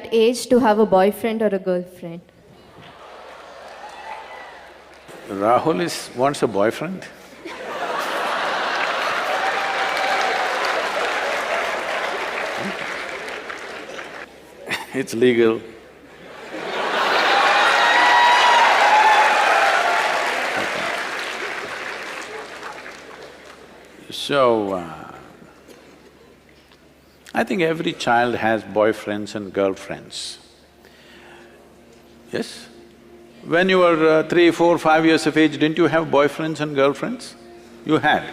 that age to have a boyfriend or a girlfriend? Rahul wants a boyfriend? It's legal. So, I think every child has boyfriends and girlfriends. Yes? When you were 3, 4, 5 years of age, didn't you have boyfriends and girlfriends? You had.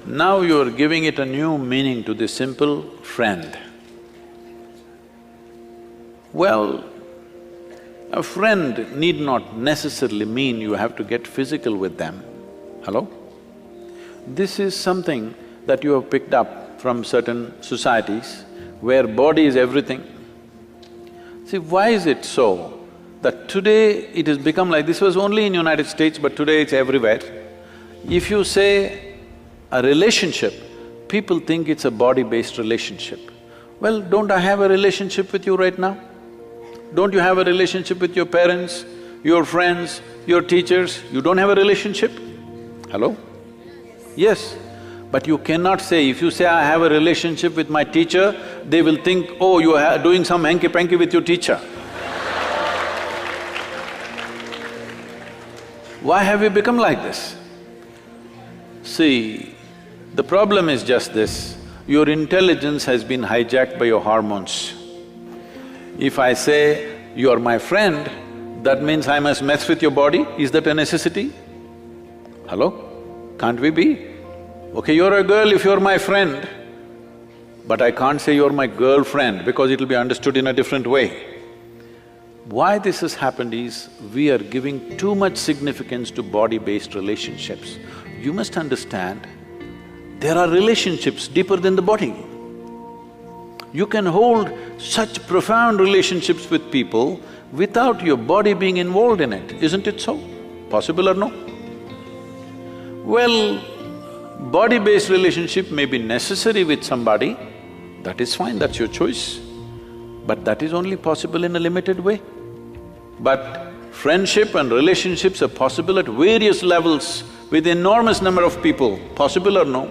Now you are giving it a new meaning to the simple friend. Well, a friend need not necessarily mean you have to get physical with them. Hello? This is something that you have picked up from certain societies where body is everything. See, why is it so that today it has become like… this was only in United States, but today it's everywhere. If you say a relationship, people think it's a body-based relationship. Well, don't I have a relationship with you right now? Don't you have a relationship with your parents, your friends, your teachers? You don't have a relationship? Hello? Yes, but you cannot say… if you say, I have a relationship with my teacher, they will think, oh, you are doing some hanky-panky with your teacher. Why have you become like this? See, the problem is just this, your intelligence has been hijacked by your hormones. If I say, you are my friend, that means I must mess with your body, is that a necessity? Hello? Can't we be? Okay, you're a girl if you're my friend, but I can't say you're my girlfriend because it'll be understood in a different way. Why this has happened is, we are giving too much significance to body-based relationships. You must understand, there are relationships deeper than the body. You can hold such profound relationships with people without your body being involved in it, isn't it so? Possible or no? Well, body-based relationship may be necessary with somebody, that is fine, that's your choice. But that is only possible in a limited way. But friendship and relationships are possible at various levels with enormous number of people, possible or no?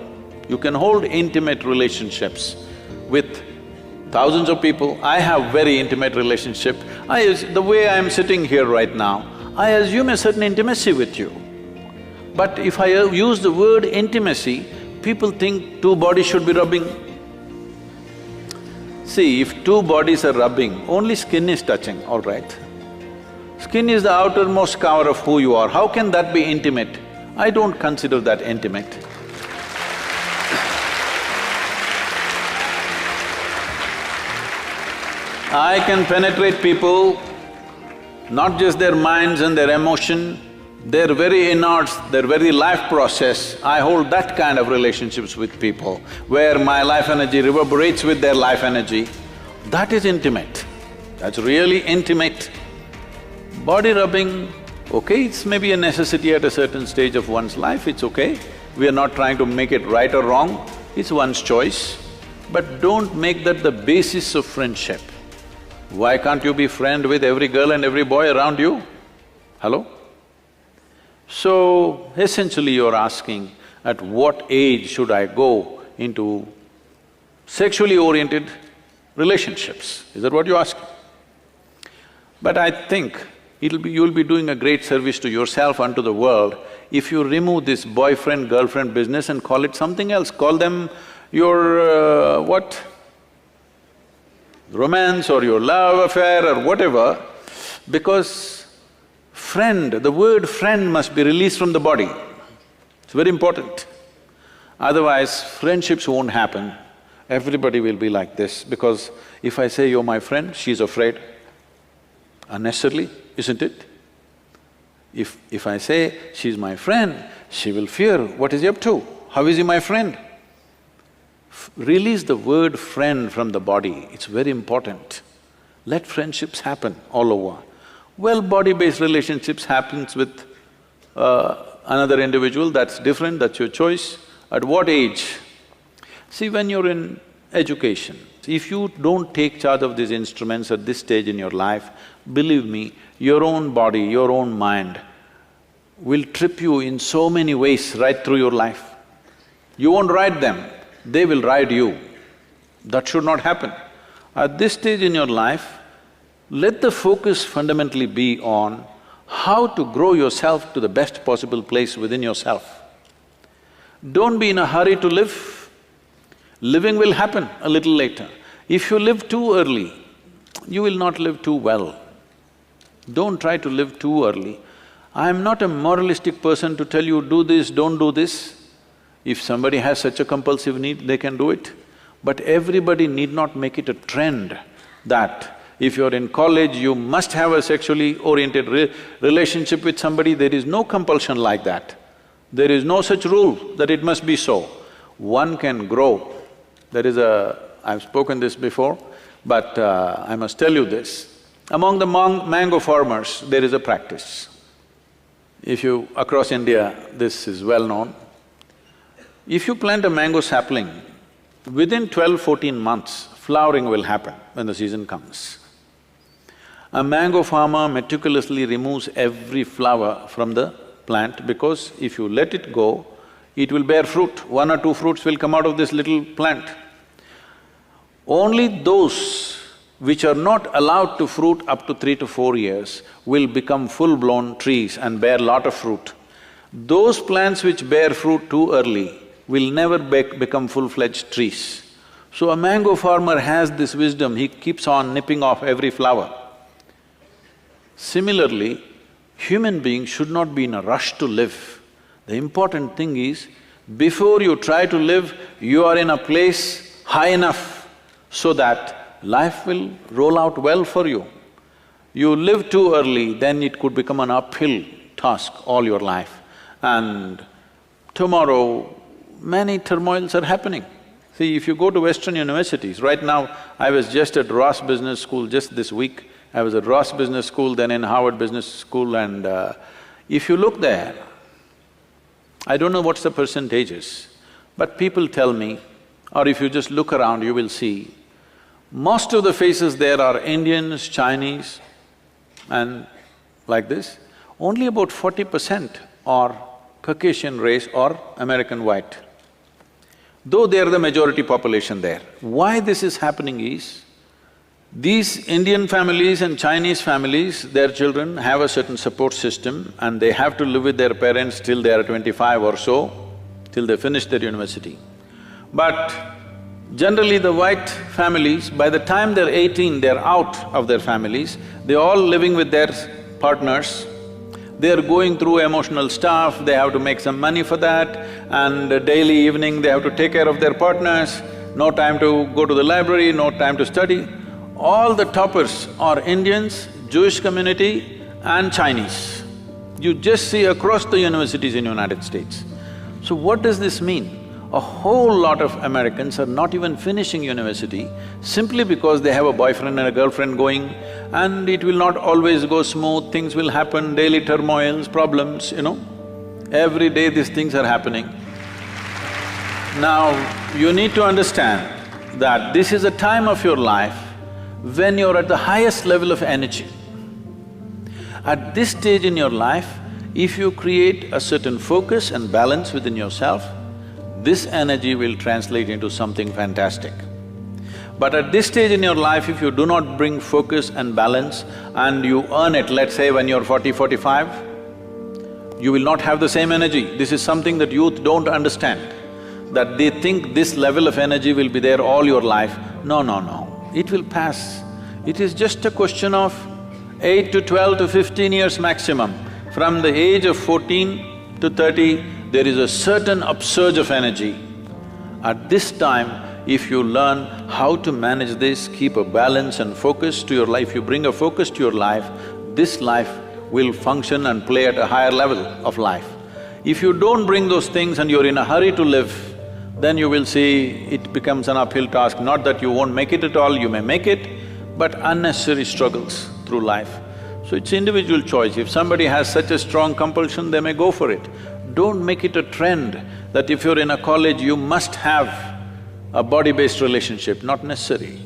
You can hold intimate relationships with thousands of people. I have very intimate relationship. The way I'm sitting here right now, I assume a certain intimacy with you. But if I use the word intimacy, people think two bodies should be rubbing. See, if two bodies are rubbing, only skin is touching, all right? Skin is the outermost cover of who you are, how can that be intimate? I don't consider that intimate. I can penetrate people, not just their minds and their emotion, their very innards, their very life process. I hold that kind of relationships with people, where my life energy reverberates with their life energy. That is intimate, that's really intimate. Body rubbing, okay, it's maybe a necessity at a certain stage of one's life, it's okay. We are not trying to make it right or wrong, it's one's choice. But don't make that the basis of friendship. Why can't you be friend with every girl and every boy around you? Hello? So, essentially you're asking, at what age should I go into sexually oriented relationships? Is that what you're asking? But I think you'll be doing a great service to yourself and to the world if you remove this boyfriend-girlfriend business and call it something else. Call them your what? Romance or your love affair or whatever, because friend, the word friend must be released from the body. It's very important. Otherwise, friendships won't happen. Everybody will be like this, because if I say, you're my friend, she's afraid. Unnecessarily, isn't it? If I say, she's my friend, she will fear, what is he up to? How is he my friend? Release the word friend from the body, it's very important. Let friendships happen all over. Well, body-based relationships happens with another individual, that's different, that's your choice. At what age? See, when you're in education, If you don't take charge of these instruments at this stage in your life, believe me, your own body, your own mind will trip you in so many ways right through your life. You won't ride them, they will ride you. That should not happen. At this stage in your life, let the focus fundamentally be on how to grow yourself to the best possible place within yourself. Don't be in a hurry to live. Living will happen a little later. If you live too early, you will not live too well. Don't try to live too early. I am not a moralistic person to tell you, do this, don't do this. If somebody has such a compulsive need, they can do it. But everybody need not make it a trend that if you're in college, you must have a sexually oriented relationship with somebody. There is no compulsion like that. There is no such rule that it must be so. One can grow. There is a… I've spoken this before, but I must tell you this. Among the mango farmers, there is a practice. If you… across India, this is well known. If you plant a mango sapling, within 12–14 months, flowering will happen when the season comes. A mango farmer meticulously removes every flower from the plant because if you let it go, it will bear fruit. 1 or 2 fruits will come out of this little plant. Only those which are not allowed to fruit up to 3 to 4 years will become full-blown trees and bear lot of fruit. Those plants which bear fruit too early will never become full-fledged trees. So a mango farmer has this wisdom, he keeps on nipping off every flower. Similarly, human beings should not be in a rush to live. The important thing is, before you try to live, you are in a place high enough so that life will roll out well for you. You live too early, then it could become an uphill task all your life. And tomorrow, many turmoils are happening. See, if you go to Western universities, right now, I was just at Ross Business School just this week. I was at Ross Business School, then in Harvard Business School, and if you look there, I don't know what's the percentages, but people tell me, or if you just look around, you will see, most of the faces there are Indians, Chinese, and like this. Only about 40% are Caucasian race or American white, though they are the majority population there. Why this is happening is, these Indian families and Chinese families, their children have a certain support system and they have to live with their parents till they are 25 or so, till they finish their university. But generally the white families, by the time they're 18, they're out of their families, they're all living with their partners, they're going through emotional stuff, they have to make some money for that, and daily evening they have to take care of their partners, no time to go to the library, no time to study. All the toppers are Indians, Jewish community and Chinese. You just see across the universities in United States. So what does this mean? A whole lot of Americans are not even finishing university simply because they have a boyfriend and a girlfriend going, and it will not always go smooth, things will happen, daily turmoils, problems, you know. Every day these things are happening. Now, you need to understand that this is a time of your life when you're at the highest level of energy. At this stage in your life, if you create a certain focus and balance within yourself, this energy will translate into something fantastic. But at this stage in your life, if you do not bring focus and balance and you earn it, let's say when you're 40, 45, you will not have the same energy. This is something that youth don't understand, that they think this level of energy will be there all your life. No, no, no. It will pass. It is just a question of 8 to 12 to 15 years maximum. From the age of 14 to 30, there is a certain upsurge of energy. At this time, if you learn how to manage this, keep a balance and focus to your life, you bring a focus to your life, this life will function and play at a higher level of life. If you don't bring those things and you're in a hurry to live, then you will see it becomes an uphill task. Not that you won't make it at all, you may make it, but unnecessary struggles through life. So it's individual choice. If somebody has such a strong compulsion, they may go for it. Don't make it a trend that if you're in a college, you must have a body-based relationship, not necessary.